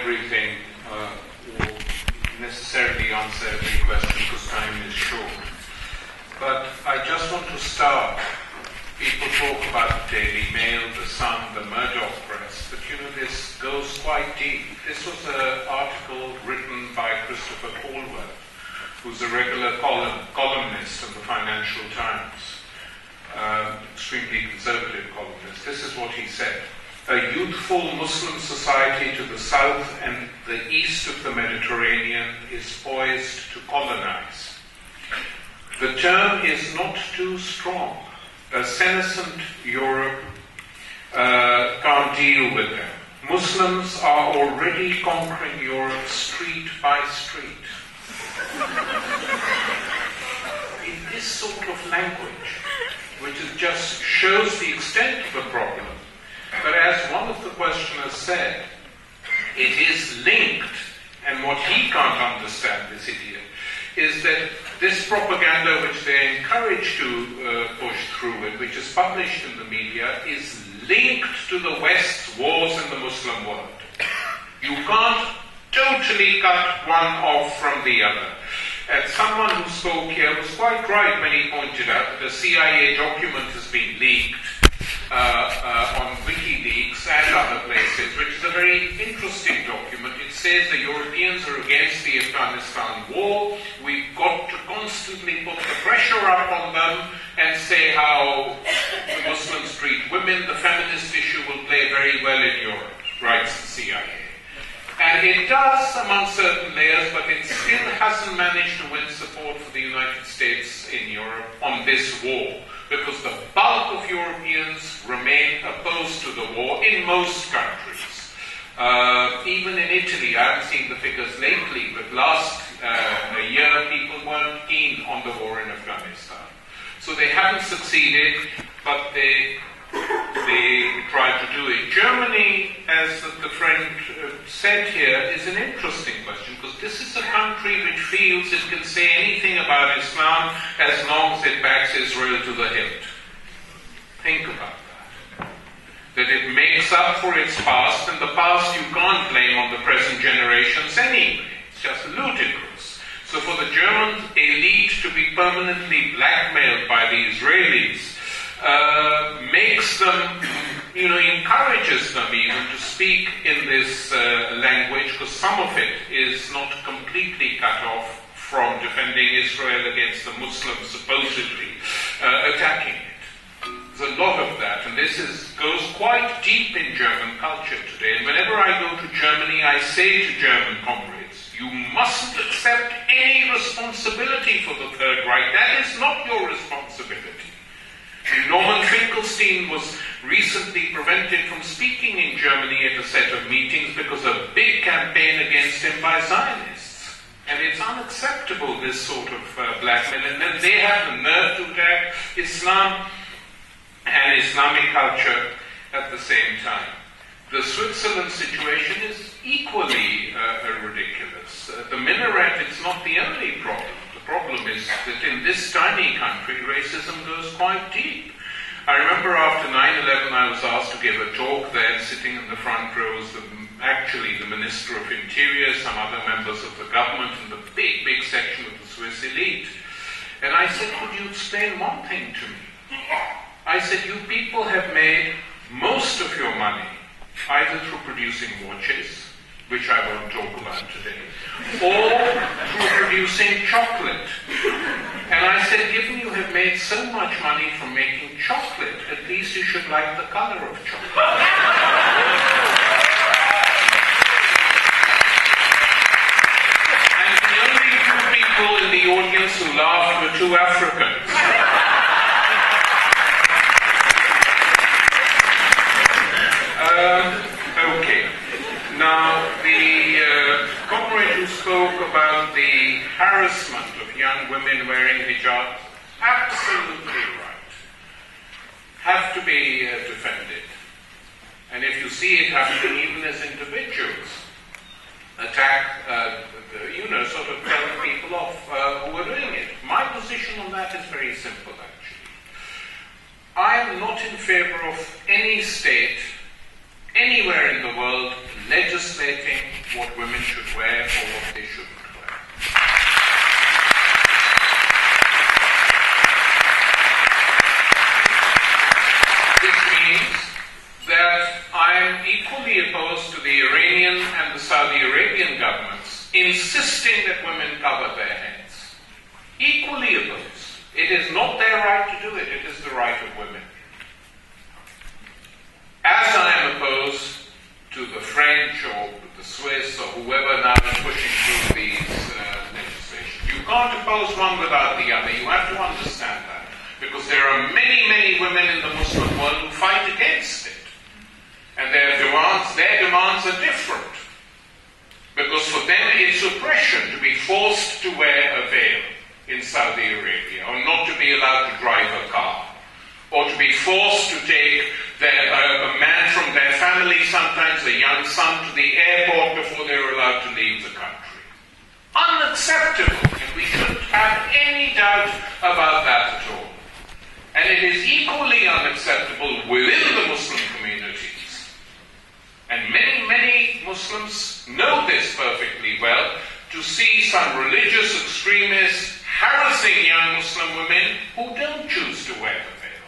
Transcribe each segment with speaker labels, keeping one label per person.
Speaker 1: everything or necessarily answer every question because time is short. But I just want to start. People talk about the Daily Mail, the Sun, the Murdoch press, but this goes quite deep. This was an article written by Christopher Caldwell, who's a regular columnist of the Financial Times, extremely conservative columnist. This is what he said. A youthful Muslim society to the south and the east of the Mediterranean is poised to colonize. The term is not too strong. A senescent Europe can't deal with them. Muslims are already conquering Europe street by street. In this sort of language, which just shows the extent of the problem, but as one of the questioners said, it is linked, and what he can't understand, this idiot, is that this propaganda which they encourage to push through it, which is published in the media, is linked to the West's wars in the Muslim world. You can't totally cut one off from the other. And someone who spoke here was quite right when he pointed out that a CIA document has been leaked on WikiLeaks and other places, which is a very interesting document. It says the Europeans are against the Afghanistan war. We've got to constantly put the pressure up on them and say how the Muslims treat women. The feminist issue will play very well in Europe, writes the CIA. And it does among certain layers, but it still hasn't managed to win support for the United States in Europe on this war, because the bulk of Europeans remain opposed to the war in most countries. Even in Italy, I haven't seen the figures lately, but last year people weren't keen on the war in Afghanistan. So they haven't succeeded, but they tried to do it. Germany, as the friend said here, is an interesting question, because this is a country which feels it can say anything about Islam as long as it backs Israel to the hilt. Think about that. That it makes up for its past, and the past you can't blame on the present generations anyway. It's just ludicrous. So for the German elite to be permanently blackmailed by the Israelis makes them, encourages them even to speak in this language, because some of it is not completely cut off from defending Israel against the Muslims supposedly attacking it. There's a lot of that, and this goes quite deep in German culture today. And whenever I go to Germany, I say to German comrades, you mustn't accept any responsibility for the Third Reich. That is not your responsibility. Norman Finkelstein was recently prevented from speaking in Germany at a set of meetings because of a big campaign against him by Zionists. And it's unacceptable, this sort of blackmail. And then they have the nerve to attack Islam and Islamic culture at the same time. The Switzerland situation is equally ridiculous. The minaret is not the only problem. The problem is that in this tiny country, racism goes quite deep. I remember after 9/11, I was asked to give a talk there, sitting in the front row was actually the Minister of Interior, some other members of the government, and the big, big section of the Swiss elite. And I said, could you explain one thing to me? I said, you people have made most of your money either through producing watches, which I won't talk about today, or through producing chocolate. And I said, given you have made so much money from making chocolate, at least you should like the color of chocolate. And the only two people in the audience who laughed were two Africans. Okay. Now, the comrade who spoke about the harassment of young women wearing hijab, absolutely right. Have to be defended. And if you see it happening even as individuals, attack, sort of tell people off who are doing it. My position on that is very simple, actually. I am not in favor of any state anywhere in the world legislating what women should wear or what they shouldn't wear. This means that I am equally opposed to the Iranian and the Saudi Arabian governments insisting that women cover their heads. Equally opposed. It is not their right to do it, it is the right of women. As I am opposed to the French or the Swiss or whoever now is pushing through these legislation. You can't oppose one without the other. You have to understand that. Because there are many, many women in the Muslim world who fight against it. And their demands are different. Because for them it's oppression to be forced to wear a veil in Saudi Arabia, or not to be allowed to drive a car, or to be forced to take a man from their family, sometimes a young son, to the airport before they're allowed to leave the country. Unacceptable, and we shouldn't have any doubt about that at all. And it is equally unacceptable within the Muslim communities. And many, many Muslims know this perfectly well, to see some religious extremists harassing young Muslim women who don't choose to wear the veil.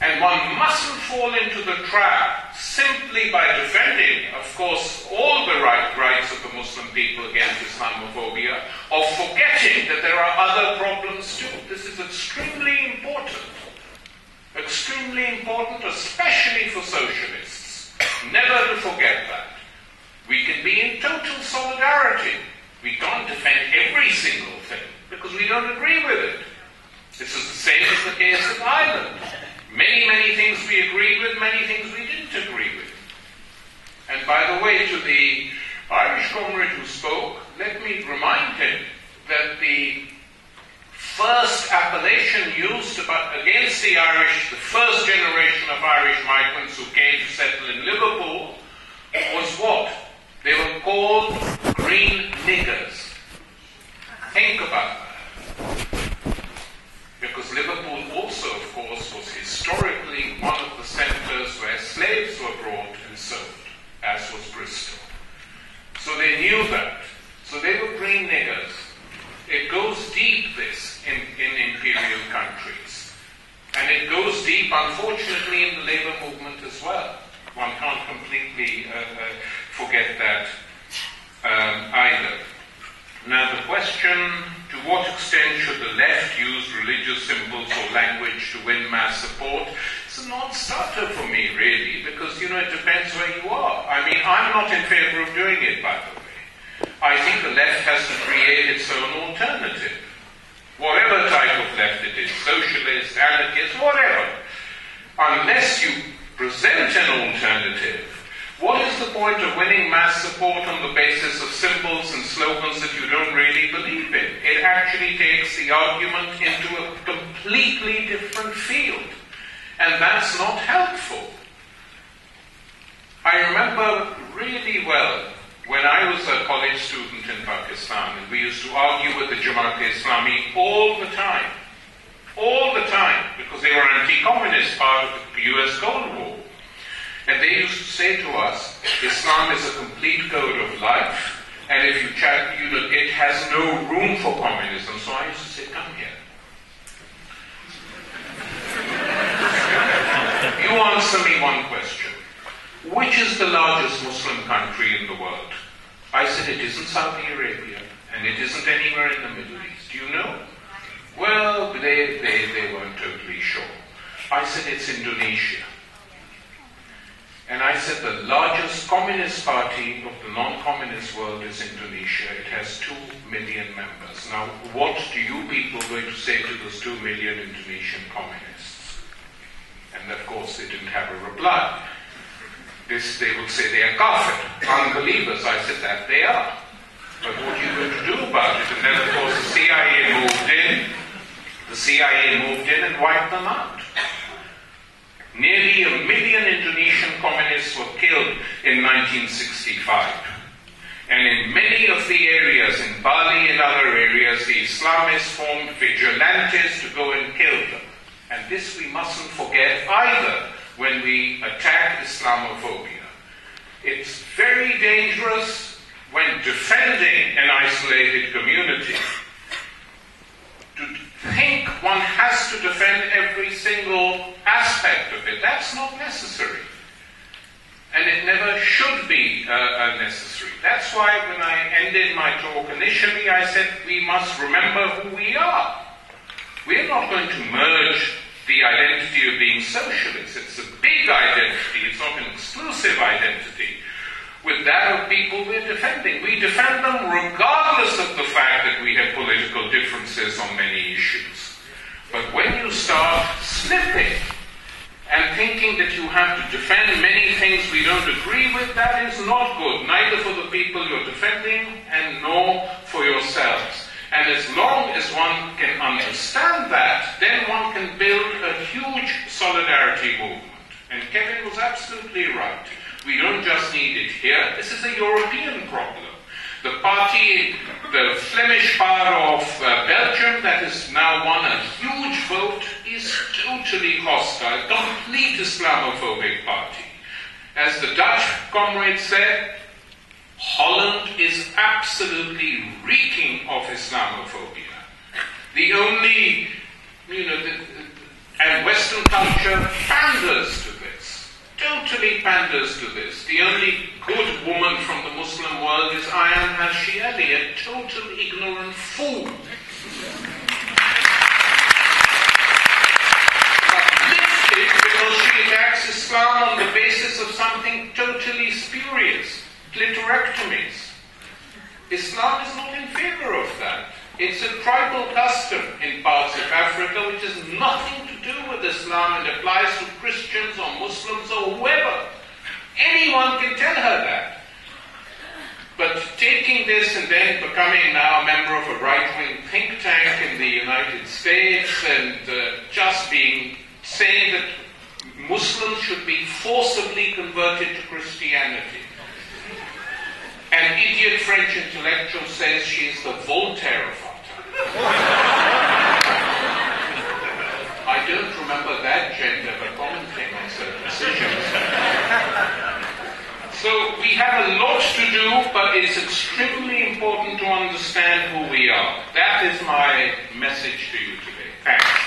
Speaker 1: And one mustn't fall into the trap simply by defending, of course, all the rights of the Muslim people against Islamophobia, of forgetting that there are other problems too. This is extremely important. Extremely important, especially for socialists. Never to forget that. We can be in total solidarity. We can't defend every single thing because we don't agree with it. This is the same as the case of Ireland. Many, many things we agreed with, many things we didn't agree with. And by the way, to the Irish comrade who spoke, let me remind him that the first appellation used against the Irish, the first generation of Irish migrants who came to settle in Liverpool, was what? They were called green niggers. Think about that. Because Liverpool also, of course, was historically one of the centres where slaves were brought and sold, as was Bristol. So they knew that. So they were green niggers. It goes deep, this, in imperial countries. And it goes deep, unfortunately, in the labour movement as well. One can't completely forget that either. Now the question, to what extent should the left use religious symbols or language to win mass support? It's a non-starter for me, really, because, it depends where you are. I mean, I'm not in favour of doing it, by the way. I think the left has to create its own alternative. Whatever type of left it is, socialist, anarchist, whatever. Unless you present an alternative, what is the point of winning mass support on the basis of symbols and slogans that you don't really believe in? It actually takes the argument into a completely different field. And that's not helpful. I remember really well when I was a college student in Pakistan, and we used to argue with the Jamaat-e-Islami all the time. All the time, because they were anti-communist part of the US Cold War. And they used to say to us, Islam is a complete code of life, and if you chat, it has no room for communism. So I used to say, come here. You answer me one question. Which is the largest Muslim country in the world? I said, it isn't Saudi Arabia, and it isn't anywhere in the Middle East. Do you know? Well, they weren't totally sure. I said, it's Indonesia. And I said, the largest communist party of the non-communist world is Indonesia. It has 2 million members. Now, what do you people going to say to those 2 million Indonesian communists? And of course, they didn't have a reply. They would say they are kafir, unbelievers. I said that they are. But what are you going to do about it? And then, of course, the CIA moved in. The CIA moved in and wiped them out. Nearly 1 million Indonesian communists were killed in 1965. And in many of the areas, in Bali and other areas, the Islamists formed vigilantes to go and kill them. And this we mustn't forget either when we attack Islamophobia. It's very dangerous when defending an isolated community to think one has to defend every single aspect of it. That's not necessary. And it never should be necessary. That's why when I ended my talk initially, I said we must remember who we are. We're not going to merge the identity of being socialists. It's a big identity. It's not an exclusive identity with that of people we're defending. We defend them regardless of the fact that we have political differences on many issues. But when you start slipping and thinking that you have to defend many things we don't agree with, that is not good, neither for the people you're defending and nor for yourselves. And as long as one can understand that, then one can build a huge solidarity movement. And Kevin was absolutely right. We don't just need it here. This is a European problem. The party, the Flemish part of Belgium that has now won a huge vote is totally hostile, complete Islamophobic party. As the Dutch comrade said, Holland is absolutely reeking of Islamophobia. The only, and Western culture panders to this, totally panders to this. The only good woman from the Muslim world is Ayaan Hirsi Ali, a total ignorant fool. Uplifted because she attacks Islam on the basis of something totally spurious. Clitorectomies. Islam is not in favor of that. It's a tribal custom in parts of Africa which has nothing to do with Islam and applies to Christians or Muslims or whoever. Anyone can tell her that. But taking this and then becoming now a member of a right-wing think tank in the United States and just saying that Muslims should be forcibly converted to Christianity. An idiot French intellectual says she is the Voltaire of our time. I don't remember that gent ever commenting on circumcisions. So we have a lot to do, but it's extremely important to understand who we are. That is my message to you today. Thanks.